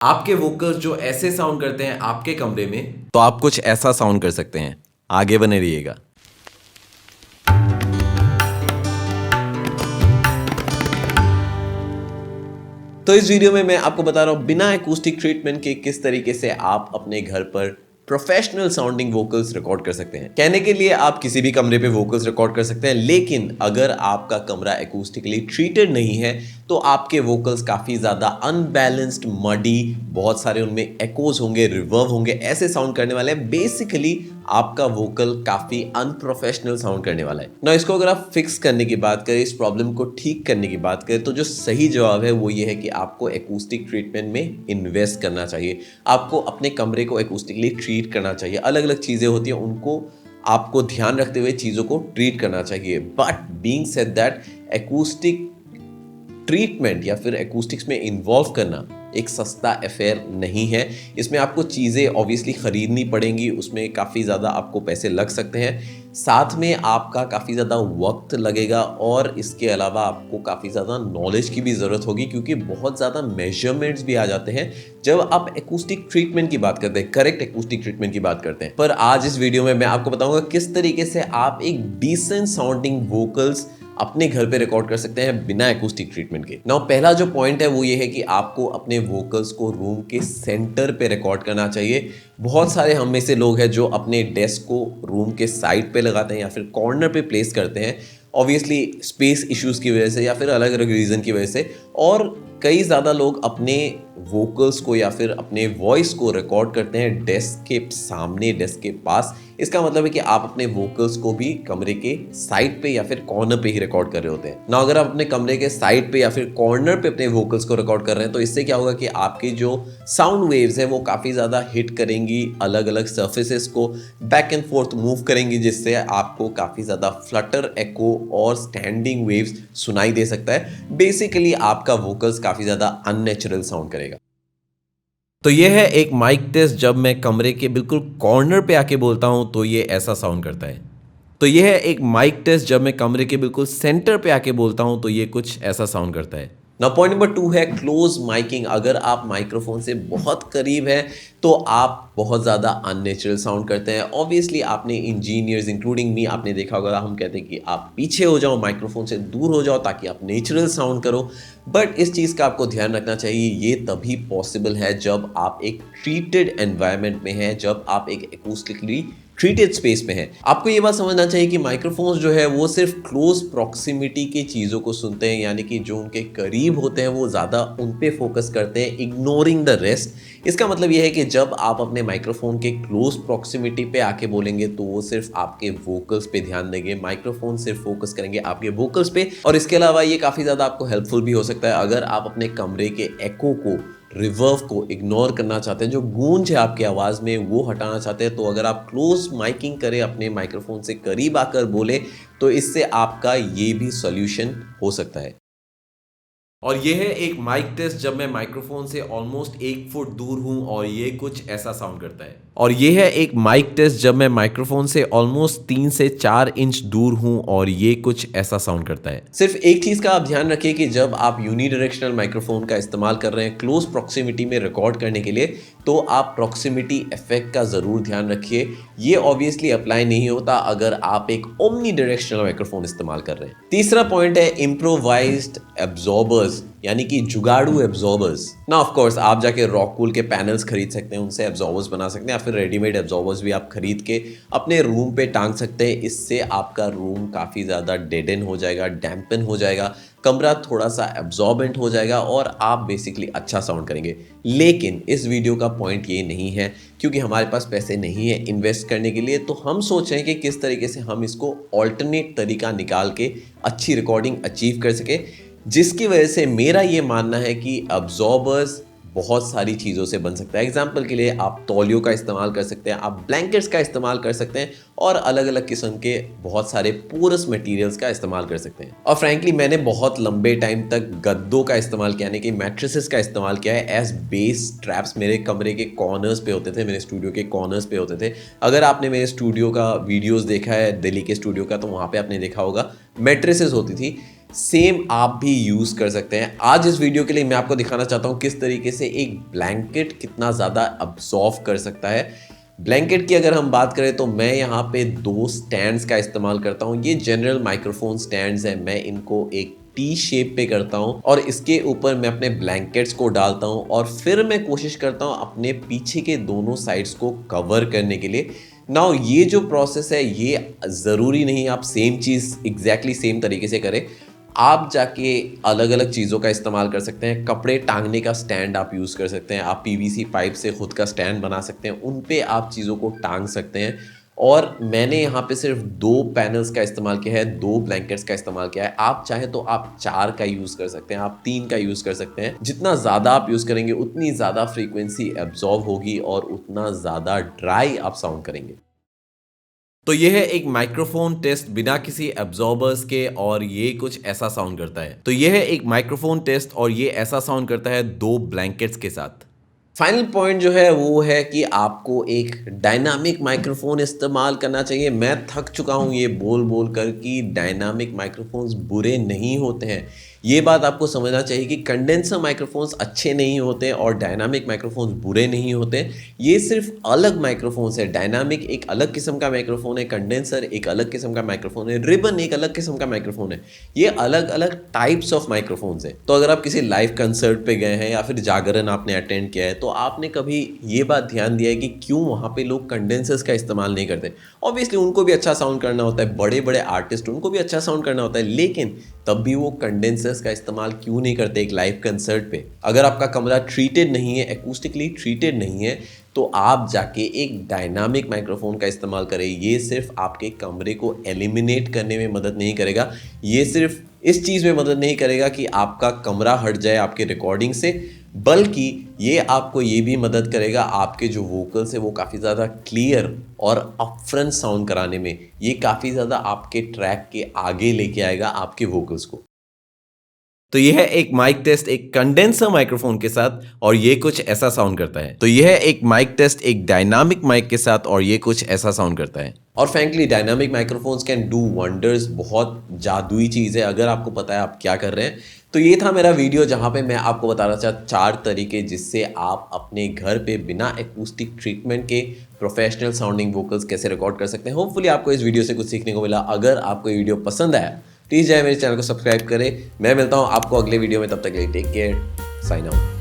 आपके वोकल्स जो ऐसे साउंड करते हैं आपके कमरे में, तो आप कुछ ऐसा साउंड कर सकते हैं। आगे बने रहिएगा। तो इस वीडियो में मैं आपको बता रहा हूं बिना एकूस्टिक ट्रीटमेंट के किस तरीके से आप अपने घर पर प्रोफेशनल साउंडिंग वोकल्स रिकॉर्ड कर सकते हैं। कहने के लिए आप किसी भी कमरे पे वोकल्स रिकॉर्ड कर सकते हैं, लेकिन अगर आपका कमरा एकूस्टिकली ट्रीटेड नहीं है तो आपके वोकल्स काफी ज्यादा अनबैलेंस्ड, मडी, बहुत सारे उनमें एकोज होंगे, रिवर्ब होंगे, ऐसे साउंड करने वाले हैं। बेसिकली आपका वोकल काफी अनप्रोफेशनल साउंड करने वाला है ना। इसको अगर आप फिक्स करने की बात करें, इस प्रॉब्लम को ठीक करने की बात करें, तो जो सही जवाब है वो ये है कि आपको एकूस्टिक ट्रीटमेंट में इन्वेस्ट करना चाहिए। आपको अपने कमरे को एकूस्टिकली ट्रीट करना चाहिए। अलग अलग चीजें होती हैं, उनको आपको ध्यान रखते हुए चीजों को ट्रीट करना चाहिए। But being said that, acoustic treatment या फिर एकूस्टिक्स में इन्वॉल्व करना एक सस्ता अफेयर नहीं है। इसमें आपको चीज़ें ऑब्वियसली ख़रीदनी पड़ेंगी, उसमें काफ़ी ज़्यादा आपको पैसे लग सकते हैं, साथ में आपका काफ़ी ज़्यादा वक्त लगेगा और इसके अलावा आपको काफ़ी ज़्यादा नॉलेज की भी ज़रूरत होगी, क्योंकि बहुत ज़्यादा मेजरमेंट्स भी आ जाते हैं जब आप एकूस्टिक ट्रीटमेंट की बात करते हैं, करेक्ट एकूस्टिक ट्रीटमेंट की बात करते हैं। पर आज इस वीडियो में मैं आपको बताऊंगा किस तरीके से आप एक डिसेंट साउंडिंग वोकल्स अपने घर पे रिकॉर्ड कर सकते हैं बिना एकूस्टिक ट्रीटमेंट के। नाउ पहला जो पॉइंट है वो ये है कि आपको अपने वोकल्स को रूम के सेंटर पे रिकॉर्ड करना चाहिए। बहुत सारे हम में से लोग हैं जो अपने डेस्क को रूम के साइड पे लगाते हैं या फिर कॉर्नर पे प्लेस करते हैं, ऑब्वियसली स्पेस इश्यूज की वजह से या फिर अलग अलग रीज़न की वजह से। और कई ज़्यादा लोग अपने वोकल्स को या फिर अपने वॉइस को रिकॉर्ड करते हैं डेस्क के सामने, डेस्क के पास। इसका मतलब है कि आप अपने वोकल्स को भी कमरे के साइड पे या फिर कॉर्नर पे ही रिकॉर्ड कर रहे होते हैं ना। अगर आप अपने कमरे के साइड पे या फिर कॉर्नर पे अपने वोकल्स को रिकॉर्ड कर रहे हैं तो इससे क्या होगा कि आपकी जो साउंड वेव्स है वो काफ़ी ज़्यादा हिट करेंगी, अलग अलग सर्फेसेस को बैक एंड फोर्थ मूव करेंगी, जिससे आपको काफ़ी ज़्यादा फ्लटर, एको और स्टैंडिंग वेव्स सुनाई दे सकता है। बेसिकली आपका वोकल्स काफ़ी ज़्यादा अननेचुरल साउंड करेगा। तो ये है एक माइक टेस्ट। जब मैं कमरे के बिल्कुल कॉर्नर पे आके बोलता हूं तो ये ऐसा साउंड करता है। तो ये है एक माइक टेस्ट। जब मैं कमरे के बिल्कुल सेंटर पे आके बोलता हूं तो ये कुछ ऐसा साउंड करता है ना। पॉइंट नंबर 2 है क्लोज माइकिंग। अगर आप माइक्रोफोन से बहुत करीब हैं तो आप बहुत ज़्यादा अननेचुरल साउंड करते हैं। ऑब्वियसली आपने इंजीनियर्स इंक्लूडिंग मी, आपने देखा होगा, हम कहते हैं कि आप पीछे हो जाओ, माइक्रोफोन से दूर हो जाओ ताकि आप नेचुरल साउंड करो। बट इस चीज़ का आपको ध्यान रखना चाहिए, ये तभी पॉसिबल है जब आप एक ट्रीटेड एनवायरनमेंट में हैं, जब आप एक एकूस्टिकली ट्रीटेड स्पेस में है। आपको ये बात समझना चाहिए कि माइक्रोफोन्स जो है वो सिर्फ क्लोज प्रॉक्सिमिटी की चीज़ों को सुनते हैं, यानी कि जो उनके करीब होते हैं वो ज़्यादा उन पे फोकस करते हैं, इग्नोरिंग द रेस्ट। इसका मतलब ये है कि जब आप अपने माइक्रोफोन के क्लोज प्रॉक्सिमिटी पे आके बोलेंगे तो वो सिर्फ आपके वोकल्स पे ध्यान देंगे, माइक्रोफोन सिर्फ फोकस करेंगे आपके वोकल्स पे। और इसके अलावा ये काफ़ी ज़्यादा आपको हेल्पफुल भी हो सकता है अगर आप अपने कमरे के एको को, रिवर्ब को इग्नोर करना चाहते हैं, जो गूंज है आपकी आवाज़ में वो हटाना चाहते हैं। तो अगर आप क्लोज माइकिंग करें, अपने माइक्रोफोन से करीब आकर बोले, तो इससे आपका ये भी सॉल्यूशन हो सकता है। और ये है एक माइक टेस्ट जब मैं माइक्रोफोन से ऑलमोस्ट 1 फुट दूर हूं और ये कुछ ऐसा साउंड करता है। और ये है एक माइक टेस्ट जब मैं माइक्रोफोन से ऑलमोस्ट 3 से 4 इंच दूर हूं और ये कुछ ऐसा साउंड करता है। सिर्फ एक चीज का आप ध्यान रखिए कि जब आप यूनिडायरेक्शनल माइक्रोफोन का इस्तेमाल कर रहे हैं क्लोज प्रॉक्सिमिटी में रिकॉर्ड करने के लिए, तो आप प्रॉक्सिमिटी इफेक्ट का जरूर ध्यान रखिए। ये ऑब्वियसली अप्लाई नहीं होता अगर आप एक ओमनी डायरेक्शनल माइक्रोफोन इस्तेमाल कर रहे हैं। तीसरा पॉइंट है इम्प्रोवाइज्ड एब्जॉर्बर्स, यानी कि जुगाड़ू एब्जॉर्बर्स ना। ऑफ कोर्स आप जाके रॉककूल के पैनल्स खरीद सकते हैं, उनसे एब्जॉर्बर्स बना सकते हैं, या फिर रेडीमेड एब्जॉर्बर्स भी आप खरीद के अपने रूम पे टांग सकते हैं। इससे आपका रूम काफ़ी ज़्यादा डेडन हो जाएगा, डैम्पन हो जाएगा, कमरा थोड़ा सा एब्जॉर्बेंट हो जाएगा और आप बेसिकली अच्छा साउंड करेंगे। लेकिन इस वीडियो का पॉइंट ये नहीं है, क्योंकि हमारे पास पैसे नहीं है इन्वेस्ट करने के लिए। तो हम सोच रहे हैं कि किस तरीके से हम इसको ऑल्टरनेट तरीका निकाल के अच्छी रिकॉर्डिंग अचीव कर सके, जिसकी वजह से मेरा ये मानना है कि अब्जॉर्बर्स बहुत सारी चीज़ों से बन सकता है। एग्जाम्पल के लिए आप तौलियों का इस्तेमाल कर सकते हैं, आप ब्लैंकेट्स का इस्तेमाल कर सकते हैं और अलग अलग किस्म के बहुत सारे पोरस मटेरियल्स का इस्तेमाल कर सकते हैं। और फ्रैंकली मैंने बहुत लंबे टाइम तक गद्दों का इस्तेमाल किया, यानी कि मैट्रेसेस का इस्तेमाल किया है एज बेस ट्रैप्स। मेरे कमरे के कॉर्नर्स पे होते थे, मेरे स्टूडियो के कॉर्नर्स पे होते थे। अगर आपने मेरे स्टूडियो का वीडियोज़ देखा है दिल्ली के स्टूडियो का, तो वहाँ पर आपने देखा होगा मैट्रेसेस होती थी। सेम आप भी यूज कर सकते हैं। आज इस वीडियो के लिए मैं आपको दिखाना चाहता हूं किस तरीके से एक ब्लैंकेट कितना ज्यादा अब्सॉर्ब कर सकता है। ब्लैंकेट की अगर हम बात करें तो मैं यहाँ पे 2 स्टैंड्स का इस्तेमाल करता हूँ। ये जनरल माइक्रोफोन स्टैंड्स हैं। मैं इनको एक टी शेप पे करता हूँ और इसके ऊपर मैं अपने ब्लैंकेट्स को डालता हूँ और फिर मैं कोशिश करता हूँ अपने पीछे के दोनों साइड्स को कवर करने के लिए। नाउ ये जो प्रोसेस है ये ज़रूरी नहीं आप सेम चीज़ एग्जैक्टली सेम तरीके से करें। आप जाके अलग अलग चीज़ों का इस्तेमाल कर सकते हैं। कपड़े टांगने का स्टैंड आप यूज़ कर सकते हैं। आप पीवीसी पाइप से खुद का स्टैंड बना सकते हैं, उन पे आप चीज़ों को टांग सकते हैं। और मैंने यहाँ पे सिर्फ 2 पैनल्स का इस्तेमाल किया है, 2 ब्लैंकेट्स का इस्तेमाल किया है। आप चाहें तो आप 4 का यूज़ कर सकते हैं, आप 3 का यूज़ कर सकते हैं। जितना ज़्यादा आप यूज़ करेंगे उतनी ज़्यादा फ्रीक्वेंसी एब्जॉर्ब होगी और उतना ज़्यादा ड्राई आप साउंड करेंगे। तो यह है एक माइक्रोफोन टेस्ट बिना किसी एब्जॉर्बर्स के और ये कुछ ऐसा साउंड करता है। तो यह है एक माइक्रोफोन टेस्ट और ये ऐसा साउंड करता है 2 ब्लैंकेट्स के साथ। फाइनल पॉइंट जो है वो है कि आपको एक डायनामिक माइक्रोफोन इस्तेमाल करना चाहिए। मैं थक चुका हूँ ये बोल बोल कर कि डायनामिक माइक्रोफोन्स बुरे नहीं होते हैं। ये बात आपको समझना चाहिए कि कंडेंसर माइक्रोफोन्स अच्छे नहीं होते और डायनामिक माइक्रोफोन्स बुरे नहीं होते। ये सिर्फ अलग माइक्रोफोन्स है। डायनामिक एक अलग किस्म का माइक्रोफोन है, कंडेंसर एक अलग किस्म का माइक्रोफोन है, रिबन एक अलग किस्म का माइक्रोफोन है। ये अलग अलग टाइप्स ऑफ माइक्रोफोन्स है। तो अगर आप किसी लाइव कंसर्ट पे गए हैं या फिर जागरण आपने अटेंड किया है तो आपने कभी ये बात ध्यान दिया है कि क्यों वहाँ पे लोग कंडेंसर्स का इस्तेमाल नहीं करते। ऑब्वियसली उनको भी अच्छा साउंड करना होता है, बड़े बड़े आर्टिस्ट उनको भी अच्छा साउंड करना होता है, लेकिन तब भी वो कंडेंसर्स का इस्तेमाल क्यों नहीं करते एक लाइव कंसर्ट पे। अगर आपका कमरा ट्रीटेड नहीं है, एकूस्टिकली ट्रीटेड नहीं है, तो आप जाके एक डायनामिक माइक्रोफोन का इस्तेमाल करें। ये सिर्फ आपके कमरे को एलिमिनेट करने में मदद नहीं करेगा, ये सिर्फ इस चीज़ में मदद नहीं करेगा कि आपका कमरा हट जाए आपके रिकॉर्डिंग से, बल्कि ये आपको ये भी मदद करेगा आपके जो वोकल्स है वो काफ़ी ज़्यादा क्लियर और अपफ्रंट साउंड कराने में। ये काफ़ी ज़्यादा आपके ट्रैक के आगे लेके आएगा आपके वोकल्स को। तो यह है एक माइक टेस्ट एक कंडेंसर माइक्रोफोन के साथ और ये कुछ ऐसा साउंड करता है। तो यह है एक माइक टेस्ट एक डायनामिक माइक के साथ और ये कुछ ऐसा साउंड करता है। और frankly dynamic microphones can do wonders. बहुत जादुई चीज़ है अगर आपको पता है आप क्या कर रहे हैं। तो ये था मेरा वीडियो जहाँ पे मैं आपको बता रहा था 4 तरीके जिससे आप अपने घर पे बिना एकूस्टिक ट्रीटमेंट के प्रोफेशनल साउंडिंग वोकल्स कैसे रिकॉर्ड कर सकते हैं। होपफुली आपको इस वीडियो से कुछ सीखने को मिला। अगर आपको ये वीडियो पसंद आया प्लीज़ जाए मेरे चैनल को सब्सक्राइब करें। मैं मिलता हूँ आपको अगले वीडियो में, तब तक के लिए टेक केयर, साइन आउट।